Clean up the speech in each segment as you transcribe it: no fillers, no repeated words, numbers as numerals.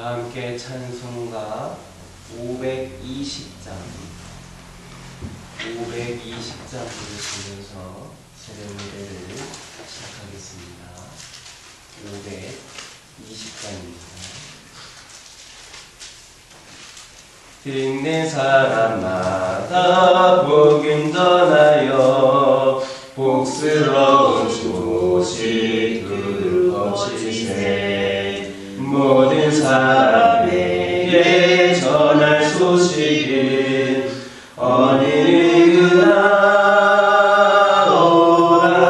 다 함께 찬송가 520장 부르시면서 세례 무대를 시작하겠습니다. 520장입니다. 듣는 사람마다 복음 전하여 복스러운 소식 들어주세. 모든 사람에게 전할 소식은 어느 누구나 오라.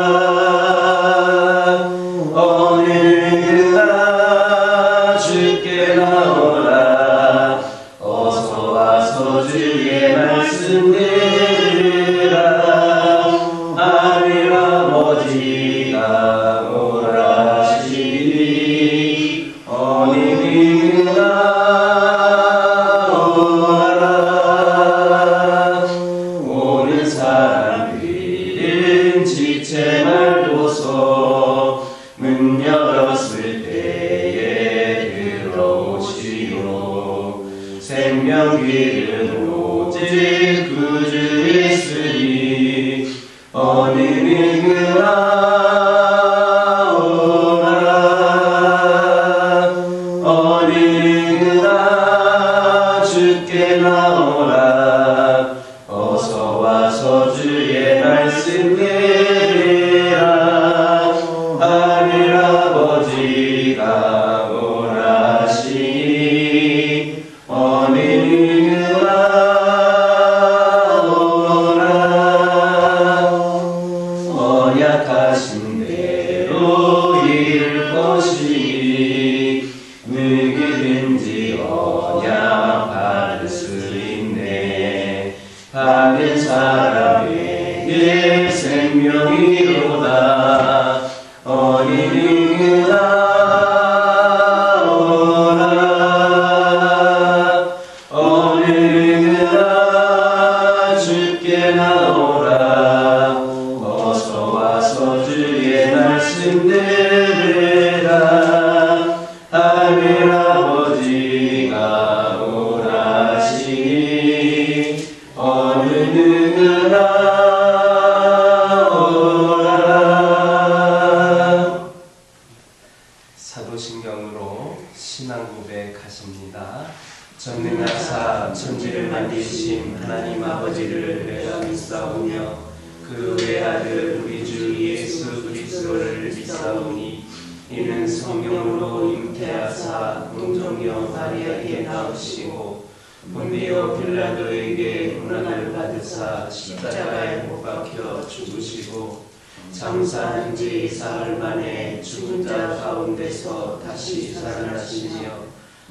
어느 누구나 주께 나오라. 어서 와서 주의 말씀 들으라. 하늘 아버지가 오라 하시니 어느 누구나 오라. 오는 사람들은 지체 말도서 문 열었을 때에 들어오시오. 생명길은 오직 구주 예수니 어느 누구나 오라. 어느 누구나 주께 나오라. 어서 와서 주의 말씀 들으라. 하늘 아버지가 오라 하시니 어느 누구나 오라. 언약하신 대로 이룰 것이니 누구든지 언약 받을 수 있네. 받은 사람에게 생명이로다. 어느 누구나 오라. 어느 누구나 주께 나오라. 어서 와서 주의 말씀 들으라. 하늘 아버지가 오라 하시니 어느 누구나 오라. 사도신경으로 신앙 고백하십니다. 전능하사 천지를 만드신 하나님 아버지를 내가 믿사오며 그 외아들 우리 주 예수 그리스도를 믿사오니 이는 성령으로 잉태하사 동정녀 마리아에게 나오시고 본디오 빌라도에게 고난을 받으사 십자가에 못 박혀 죽으시고 장사한 지 사흘 만에 죽은 자 가운데서 다시 살아나시며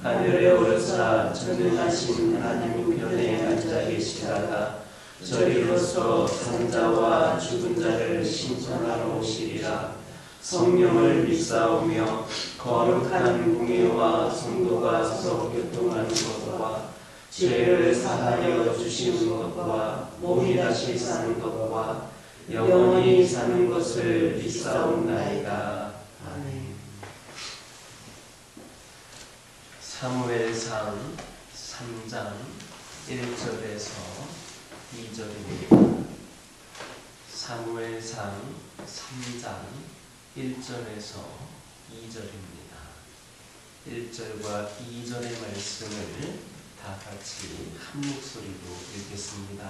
하늘에 오르사 전능하신 하나님 우편에 앉아 계시다가 저리로서 산자와 죽은 자를 신천하러 오시리라. 성령을 믿사오며 거룩한 공예와 성도가 서로 교통하는 것과 죄를 사하여 주시는 것과 몸이 다시 사는 것과 영원히 사는 것을 믿사옵나이다. 아멘. 사무엘상 3장 1절에서 2절입니다. 사무엘상 3장 1절에서 2절입니다. 1절과 2절의 말씀을 다 같이 한 목소리로 읽겠습니다.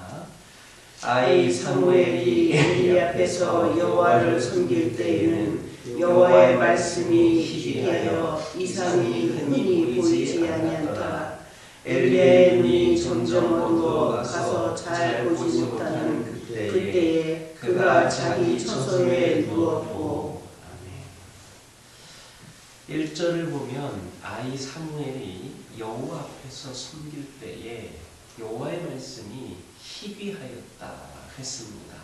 아이 사무엘이 엘리 앞에서 여호와를 섬길 때에는 여호와의 말씀이 희비하여 이상이 흔히 보이지 아니한다. 엘리의 눈이 점점 어두워가서 잘 보지 못하는 그때에 그가 자기 처소에 누웠고. 아멘. 1절을 보면 아이 사무엘이 여호와 앞에서 섬길 때에 여호와의 말씀이 희비하였다 했습니다.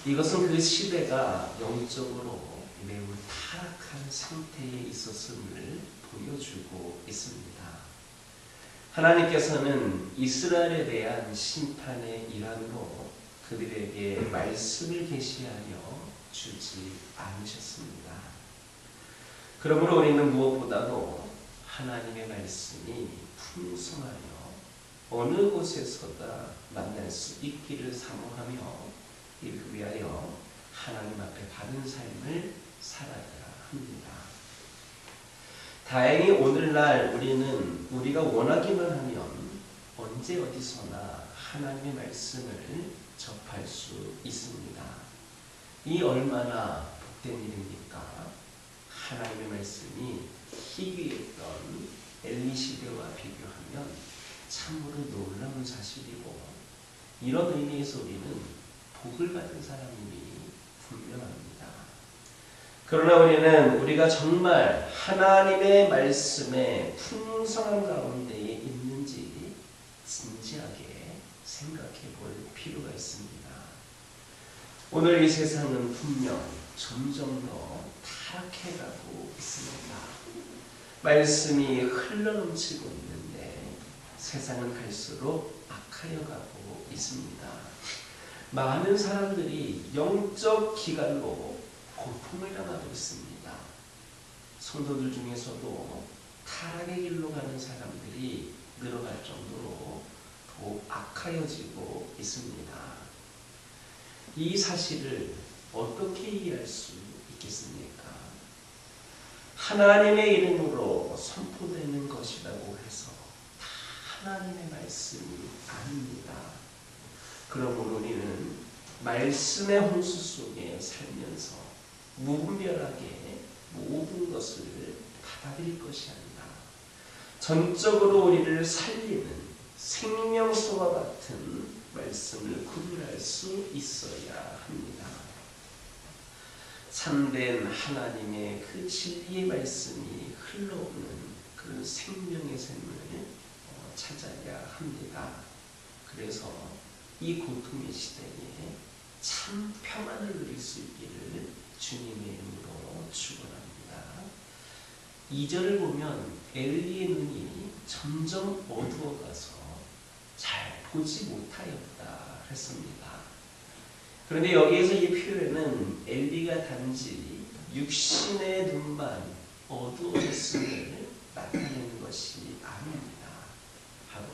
이것은 그 시대가 영적으로 매우 타락한 상태에 있었음을 보여주고 있습니다. 하나님께서는 이스라엘에 대한 심판의 일환으로 그들에게 말씀을 계시하여 주지 않으셨습니다. 그러므로 우리는 무엇보다도 하나님의 말씀이 풍성하여 어느 곳에서다 만날 수 있기를 사모하며 이를 위하여 하나님 앞에 바른 삶을 살아야 합니다. 다행히 오늘날 우리는 우리가 원하기만 하면 언제 어디서나 하나님의 말씀을 접할 수 있습니다. 이 얼마나 복된 일입니까? 하나님의 말씀이 희귀했던 엘리 시대와 비교하면 참으로 놀라운 사실이고, 이런 의미에서 우리는 복을 받은 사람임이 분명합니다. 그러나 우리가 정말 하나님의 말씀의 풍성한 가운데에 있는지 진지하게 생각해 볼 필요가 있습니다. 오늘 이 세상은 분명 점점 더 타락해가고 있습니다. 말씀이 흘러넘치고 있는데 세상은 갈수록 악하여가고 있습니다. 많은 사람들이 영적 기갈로 고통을 당하고 있습니다. 성도들 중에서도 타락의 길로 가는 사람들이 늘어날 정도로 더욱 악하여지고 있습니다. 이 사실을 어떻게 이해할 수 있겠습니까? 하나님의 이름으로 선포되는 것이라고 해서 다 하나님의 말씀이 아닙니다. 그러므로 우리는 말씀의 홍수 속에 살면서 무분별하게 모든 것을 받아들일 것이 아니라 전적으로 우리를 살리는 생명수와 같은 말씀을 구별할 수 있어야 합니다. 참된 하나님의 그 진리의 말씀이 흘러오는 그런 생명의 샘을 찾아야 합니다. 그래서 이 고통의 시대에 참 평안을 누릴 수 있기를 주님의 이름으로 축원합니다. 2절을 보면 엘리의 눈이 점점 어두워가서 잘 보지 못하였다 했습니다. 그런데 여기에서 이 표현은 엘리가 단지 육신의 눈만 어두워졌음을 나타내는 것이 아닙니다. 바로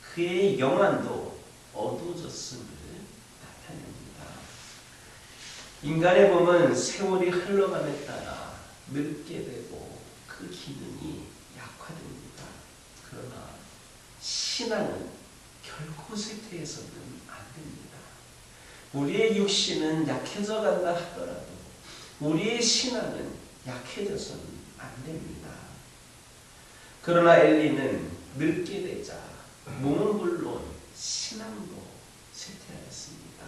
그의 영안도 어두워졌음을 나타냅니다. 인간의 몸은 세월이 흘러감에 따라 늙게 되고 그 기능이 약화됩니다. 그러나 신앙은 결코 쇠퇴해서는 안 됩니다. 우리의 육신은 약해져 간다 하더라도 우리의 신앙은 약해져서는 안 됩니다. 그러나 엘리는 늙게 되자 몸은 물론 신앙도 쇠퇴하였습니다.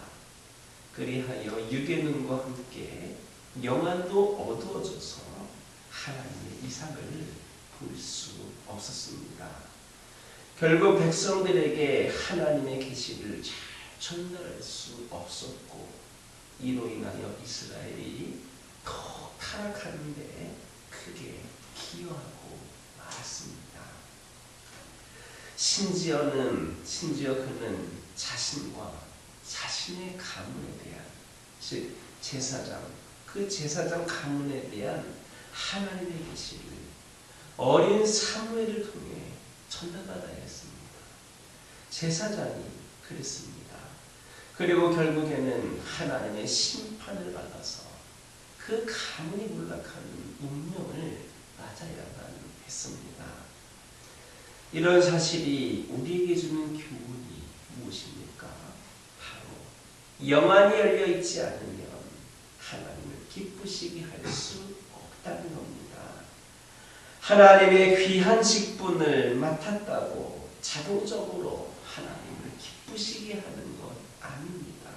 그리하여 육의 눈과 함께 영안도 어두워져서 하나님의 이상을 볼 수 없었습니다. 결국 백성들에게 하나님의 계시를 잘 전달할 수 없었고, 이로 인하여 이스라엘이 더 타락하는데 크게 기여하고 말았습니다. 심지어 그는 자신과 자신의 가문에 대한, 즉 제사장, 그 제사장 가문에 대한 하나님의 계시를 어린 사무엘을 통해 전달받아야 했습니다. 제사장이 그랬습니다. 그리고 결국에는 하나님의 심판을 받아서 그 가문이 몰락하는 운명을 맞아야만 했습니다. 이런 사실이 우리에게 주는 교훈이 무엇입니까? 바로 영안이 열려 있지 않으면 하나님을 기쁘시게 할 수 없다는 겁니다. 하나님의 귀한 직분을 맡았다고 자동적으로 하나님을 기쁘시게 하는 것 아닙니다.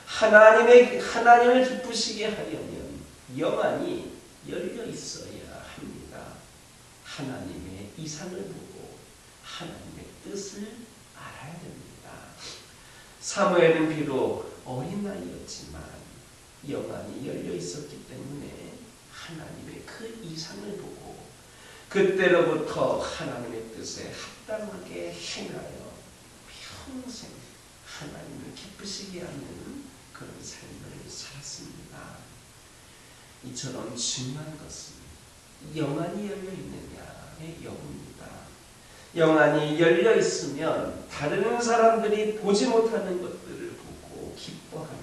하나님을 기쁘시게 하려면 영안이 열려 있어야 합니다. 하나님의 이상을 보고 하나님의 뜻을 알아야 됩니다. 사무엘은 비록 어린 나이였지만 영안이 열려 있었기 때문에 하나님의 그 이상을 보고 그때로부터 하나님의 뜻에 합당하게 행하여 평생 하나님을 기쁘시게 하는 그런 삶을 살았습니다. 이처럼 중요한 것은 영안이 열려 있느냐 소중하게 여깁니다. 영안이 열려 있으면 다른 사람들이 보지 못하는 것들을 보고 기뻐하며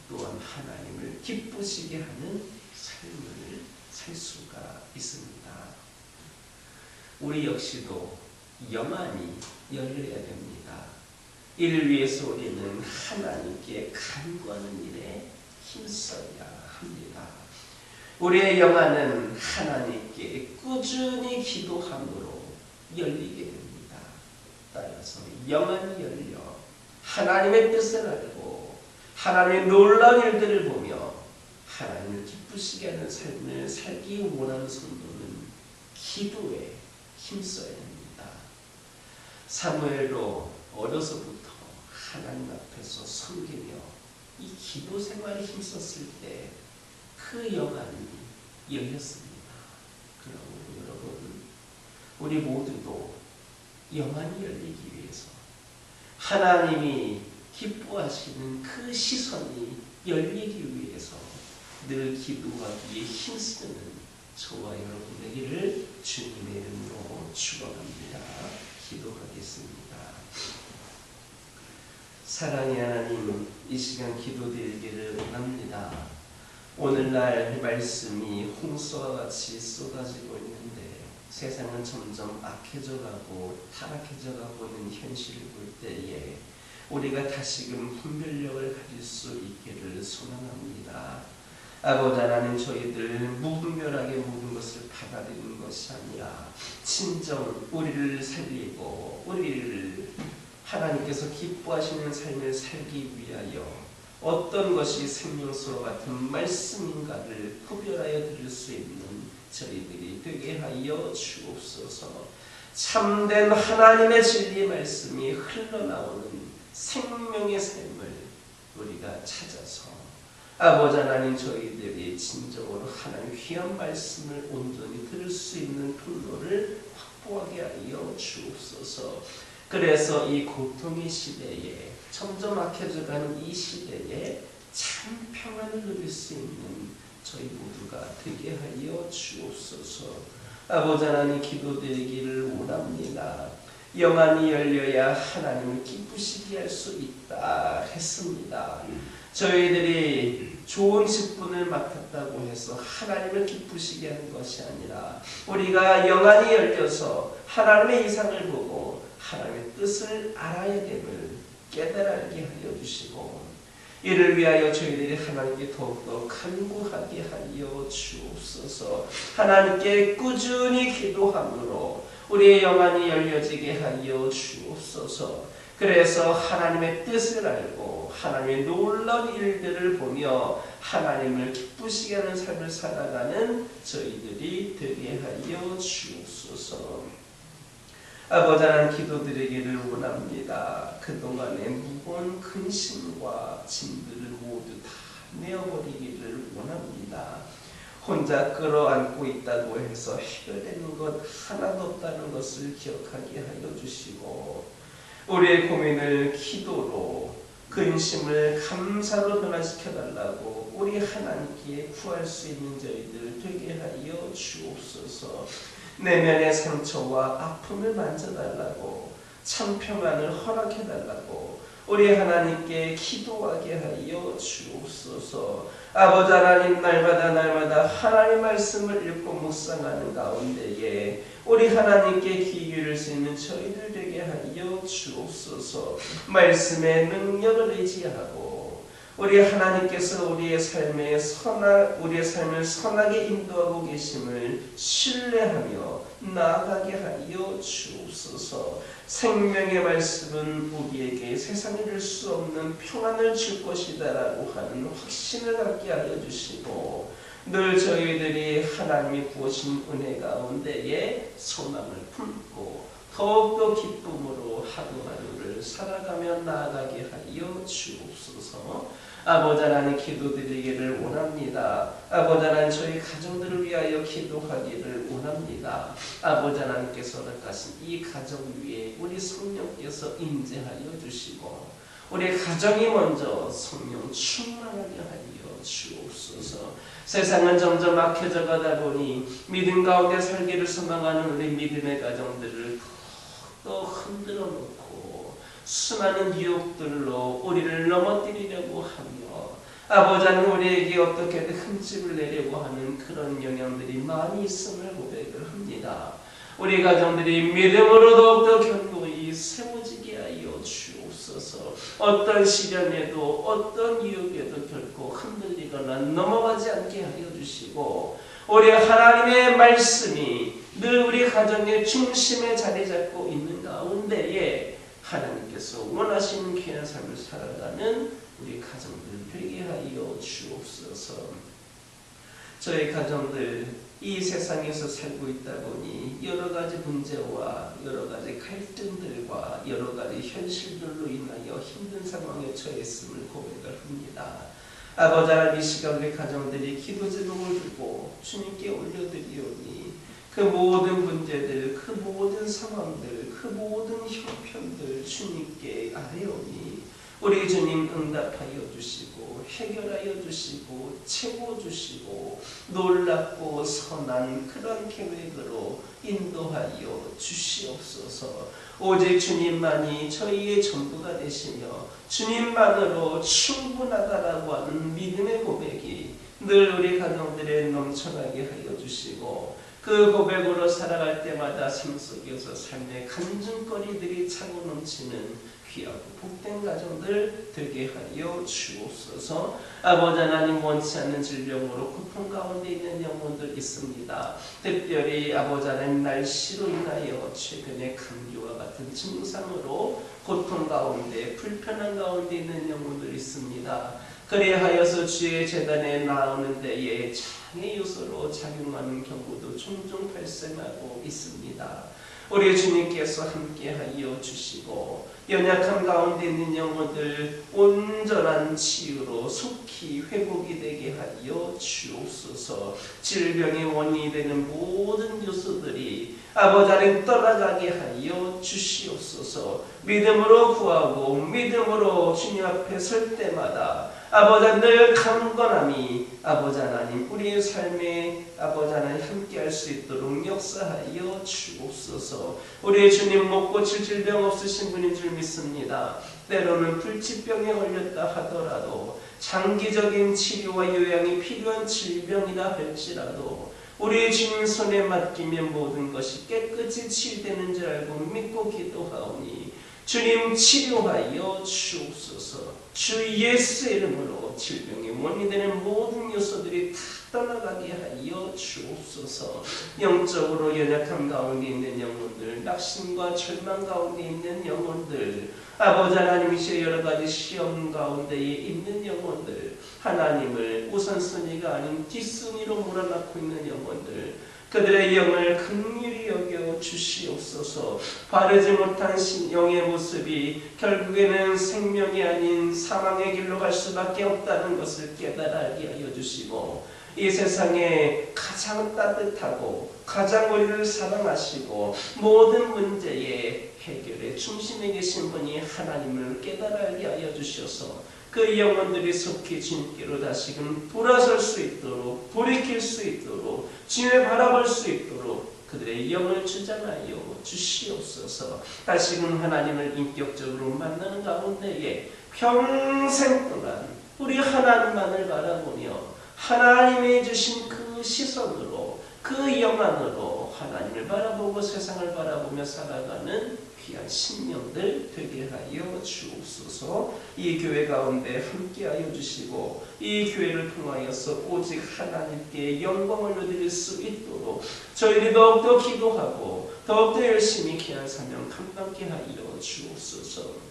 또한 하나님을 기쁘시게 하는 삶을 살 수가 있습니다. 우리 역시도 영안이 열려야 됩니다. 이를 위해서 우리는 하나님께 간구하는 일에 힘써야 합니다. 우리의 영안은 하나님께 꾸준히 기도함으로 열리게 됩니다. 따라서 영안이 열려 하나님의 뜻을 알고 하나님의 놀라운 일들을 보며 하나님을 기쁘시게 하는 삶을 살기 원하는 성도는 기도에 힘써야 됩니다. 사무엘도 어려서부터 하나님 앞에서 섬기며 이 기도 생활에 힘썼을 때 그 영안이 열렸습니다. 그러므로 여러분, 우리 모두도 영안이 열리기 위해서 하나님이 기뻐하시는 그 시선이 열리기 위해서 늘 기도하기에 힘쓰는 저와 여러분 되기를 주님의 이름으로 축원합니다. 기도하겠습니다. 사랑의 하나님, 이 시간 기도드리기를 원합니다. 오늘날 말씀이 홍수와 같이 쏟아지고 있는데 세상은 점점 악해져가고 타락해져가고 있는 현실을 볼 때에 우리가 다시금 분별력을 가질 수 있기를 소망합니다. 아버지 하나님, 저희들 무분별하게 모든 것을 받아들이는 것이 아니라 진정 우리를 살리고 우리를 하나님께서 기뻐하시는 삶을 살기 위하여 어떤 것이 생명수와 같은 말씀인가를 구별하여 들을 수 있는 저희들이 되게 하여 주옵소서. 참된 하나님의 진리 말씀이 흘러나오는 생명의 삶을 우리가 찾아서 아버지 하나님, 저희들이 진정으로 하나님 귀한 말씀을 온전히 들을 수 있는 통로를 확보하게 하여 주옵소서. 그래서 이 고통의 시대에 점점 악해져가는 이 시대에 참 평안을 누릴 수 있는 저희 모두가 되게 하여 주옵소서. 아버지 하나님, 기도드리기를 원합니다. 영안이 열려야 하나님을 기쁘시게 할 수 있다 했습니다. 저희들이 좋은 직분을 맡았다고 해서 하나님을 기쁘시게 하는 것이 아니라 우리가 영안이 열려서 하나님의 이상을 보고 하나님의 뜻을 알아야 됨을 깨달게 하여 주시고 이를 위하여 저희들이 하나님께 더욱더 간구하게 하여 주옵소서. 하나님께 꾸준히 기도함으로 우리의 영안이 열려지게 하여 주옵소서. 그래서 하나님의 뜻을 알고 하나님의 놀라운 일들을 보며 하나님을 기쁘시게 하는 삶을 살아가는 저희들이 되게 하여 주옵소서. 아버지 하나님, 기도드리기를 원합니다. 그동안의 무거운 근심과 짐들을 모두 다 내어버리기를 원합니다. 혼자 끌어안고 있다고 해서 해결되는 것 하나도 없다는 것을 기억하게 하여 주시고 우리의 고민을 기도로 근심을 감사로 변화시켜달라고 우리 하나님께 구할 수 있는 저희들 되게 하여 주옵소서. 내면의 상처와 아픔을 만져달라고 참 평안을 허락해달라고 우리 하나님께 기도하게 하여 주옵소서. 아버지 하나님, 날마다 하나님 말씀을 읽고 묵상하는 가운데에 우리 하나님께 귀 기울일 수 있는 저희들 되게 하여 주옵소서. 말씀의 능력을 의지하고 우리 하나님께서 우리의 삶을 선하게 인도하고 계심을 신뢰하며 나아가게 하여 주옵소서. 생명의 말씀은 우리에게 세상에 줄 수 없는 평안을 줄 것이다라고 하는 확신을 갖게 하여 주시고 늘 저희들이 하나님이 부으신 은혜 가운데에 소망을 품고 더욱더 기쁨으로 하루하루를 살아가며 나아가게 하여 주옵소서. 아버지 하나님, 기도드리기를 원합니다. 아버지 하나님, 저희 가정들을 위하여 기도하기를 원합니다. 아버지 하나님께서 허락하신 이 가정 위에 우리 성령께서 임재하여 주시고 우리 가정이 먼저 성령 충만하게 하여 주옵소서. 주옵소서. 세상은 점점 악해져 가다 보니 믿음 가운데 살기를 소망하는 우리 믿음의 가정들을 더 흔들어 놓고 수많은 유혹들로 우리를 넘어뜨리려고 하며 아버지 하나님 우리에게 어떻게든 흠집을 내려고 하는 그런 영향들이 많이 있음을 고백을 합니다. 우리 가정들이 믿음으로 더욱더 견고히 세워지게 하여 주옵소서. 어떤 시련에도 어떤 유혹에도 결코 흔들리거나 넘어가지 않게 하여 주시고 우리 하나님의 말씀이 늘 우리 가정의 중심에 자리 잡고 있는 가운데에 하나님께서 원하시는 귀한 삶을 살아가는 우리 가정들 되게 하여 주옵소서. 저희 가정들 이 세상에서 살고 있다 보니 여러 가지 문제와 여러 가지 갈등들과 여러 가지 현실들로 인하여 힘든 상황에 처했음을 고백을 합니다. 아버지 하나님 이 시간 우리 가정들이 기도 제목을 들고 주님께 올려드리오니 그 모든 문제들, 그 모든 상황들, 그 모든 형편들 주님께 아뢰오니 우리 주님 응답하여 주시고 해결하여 주시고 채워주시고 놀랍고 선한 그런 계획으로 인도하여 주시옵소서. 오직 주님만이 저희의 전부가 되시며 주님만으로 충분하다라고 하는 믿음의 고백이 늘 우리 가정들에 넘쳐나게 하여 주시고 그 고백으로 살아갈 때마다 삶 속에서 삶의 간증거리들이 차고 넘치는 귀하고 복된 가정들 되게 하여 주옵소서. 아버지 하나님 원치 않는 질병으로 고통 가운데 있는 영혼들 있습니다. 특별히 아버지 하나님 날씨로 인하여 최근에 감기와 같은 증상으로 고통 가운데 불편한 가운데 있는 영혼들 있습니다. 그리하여서 주의 제단에 나오는 데에 장애 요소로 작용하는 경우도 종종 발생하고 있습니다. 우리 주님께서 함께하여 주시고 연약한 가운데 있는 영혼들 온전한 치유로 속히 회복이 되게 하여 주옵소서. 질병의 원인이 되는 모든 요소들이 아버지 하나님 떠나가게 하여 주시옵소서. 믿음으로 구하고 믿음으로 주님 앞에 설 때마다 아버지 하나님 늘 강건함이 아버지 하나님 우리의 삶에 아버지 하나님 함께할 수 있도록 역사하여 주옵소서. 우리의 주님 못 고칠 질병 없으신 분인 줄 믿습니다. 때로는 불치병에 걸렸다 하더라도 장기적인 치료와 요양이 필요한 질병이라 할지라도 우리의 주님 손에 맡기면 모든 것이 깨끗이 치유되는 줄 알고 믿고 기도하오니 주님 치료하여 주옵소서. 주 예수의 이름으로 질병의 원인이 되는 모든 요소들이 다 떠나가게 하여 주옵소서. 영적으로 연약함 가운데 있는 영혼들, 낙심과 절망 가운데 있는 영혼들, 아버지 하나님이시여 여러 가지 시험 가운데에 있는 영혼들, 하나님을 우선순위가 아닌 뒷순위로 몰아넣고 있는 영혼들, 그들의 영을 긍휼히 여겨 주시옵소서. 바르지 못한 영의 모습이 결국에는 생명이 아닌 사망의 길로 갈 수밖에 없다는 것을 깨달아 알게 하여 주시고 이 세상에 가장 따뜻하고 가장 우리를 사랑하시고 모든 문제의 해결의 중심에 계신 분이 하나님을 깨달아 알게 하여 주셔서 그 영혼들이 속히 주님께로 다시금 돌아설 수 있도록 돌이킬 수 있도록 주님을 바라볼 수 있도록 그들의 영을 주장하여 주시옵소서. 다시금 하나님을 인격적으로 만나는 가운데에 평생 동안 우리 하나님만을 바라보며 하나님이 주신 그 시선으로 그 영안으로 하나님을 바라보고 세상을 바라보며 살아가는 귀한 신령들 되게 하여 주옵소서. 이 교회 가운데 함께하여 주시고 이 교회를 통하여서 오직 하나님께 영광을 드릴 수 있도록 저희들이 더욱더 기도하고 더욱더 열심히 귀한 사명 감당케 하여 주옵소서.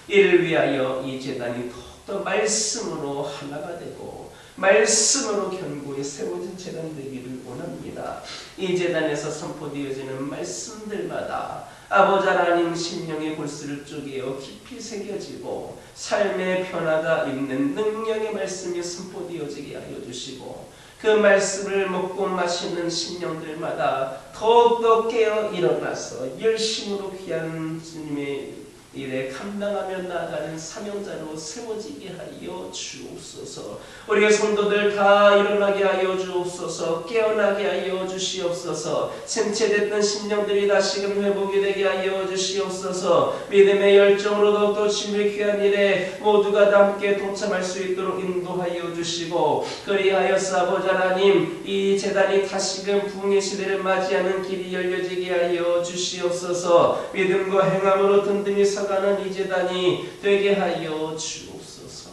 이를 위하여 이 제단이 더욱더 말씀으로 하나가 되고 말씀으로 견고히 세워진 제단 되기를 원합니다. 이 제단에서 선포되어지는 말씀들마다 아버지 하나님 심령의 골수를 쪼개어 깊이 새겨지고 삶의 변화가 있는 능력의 말씀이 선포되어지게 하여 주시고 그 말씀을 먹고 마시는 심령들마다 더욱더 깨어 일어나서 열심으로 귀한 주님의 일에 감당하며 나아가는 사명자로 세워지게 하여 주옵소서. 우리의 성도들 다 일어나게 하여 주옵소서. 깨어나게 하여 주시옵소서. 생체됐던 심령들이 다시금 회복이 되게 하여 주시옵소서. 믿음의 열정으로 더욱더 주님의 귀한 일에 모두가 다 함께 동참할 수 있도록 인도하여 주시고, 그리하여서 아버지 하나님, 이 재단이 다시금 부흥의 시대를 맞이하는 길이 열려지게 하여 주시옵소서. 믿음과 행함으로 든든히 서가는 이 재단이 되게 하여 주옵소서.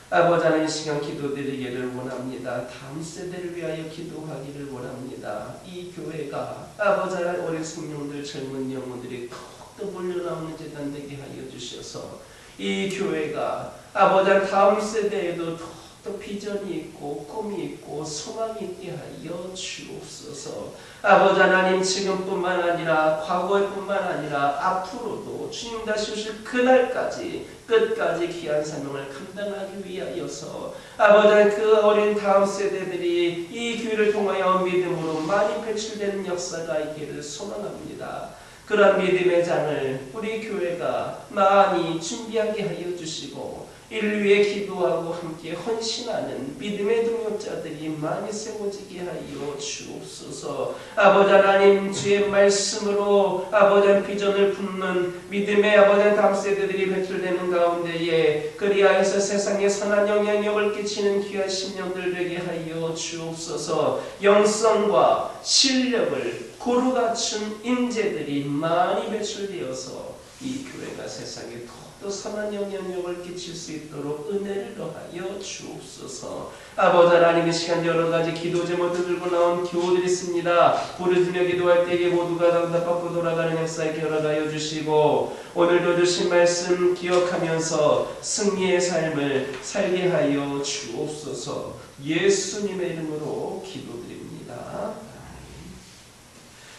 아버지 하나님, 이 시간 기도드리기를 원합니다. 다음 세대를 위하여 기도하기를 원합니다. 이 교회가 아버지 하나님, 어린 성령들, 젊은 영혼들이 더욱더 몰려나오는 재단 되게 하여 주셔서 이 교회가 아버지 하나님, 다음 세대에도 또 비전이 있고 꿈이 있고 소망이 있게 하여 주옵소서. 아버지 하나님, 지금뿐만 아니라 과거에뿐만 아니라 앞으로도 주님 다시 오실 그날까지 끝까지 귀한 사명을 감당하기 위하여서 아버지 하나님, 그 어린 다음 세대들이 이 교회를 통하여 믿음으로 많이 배출되는 역사가 있기를 소망합니다. 그런 믿음의 장을 우리 교회가 많이 준비하게 하여 주시고, 이를 위해 기도하고 함께 헌신하는 믿음의 동역자들이 많이 세워지게 하여 주옵소서. 아버지 하나님, 주의 말씀으로 아버지 하나님 비전을 품는 믿음의 아버지 하나님 다음 세대들이 배출되는 가운데에 그리하여서 세상에 선한 영향력을 끼치는 귀한 심령들 되게 하여 주옵소서. 영성과 실력을 고루 갖춘 인재들이 많이 배출되어서 이 교회가 세상에 더 선한 영향력을 끼칠 수 있도록 은혜를 더하여 주옵소서. 아버지 하나님, 이 시간 여러 가지 기도 제목들 들고 나온 교우들이 있습니다. 부르짖며 기도할 때에 모두가 응답받고 돌아가는 역사에 결합하여 주시고, 오늘도 주신 말씀 기억하면서 승리의 삶을 살게 하여 주옵소서. 예수님의 이름으로 기도드립니다.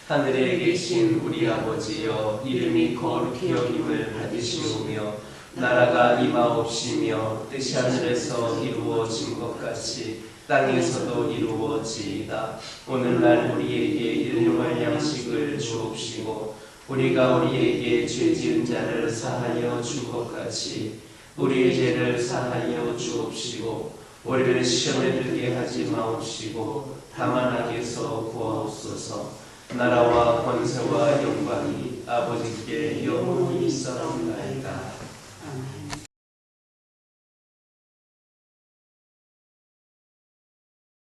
하늘에 계신 우리 아버지여, 이름이 거룩히 여김을 받으시오며 나라가 임하옵시며 뜻이 하늘에서 이루어진 것 같이 땅에서도 이루어지이다. 오늘날 우리에게 일용할 양식을 주옵시고, 우리가 우리에게 죄 지은 자를 사하여 준 것 같이 우리의 죄를 사하여 주옵시고, 우리를 시험에 들게 하지 마옵시고 다만 악에서 구하옵소서. 나라와 권세와 영광이 아버지께 영원히 있사옵나이다.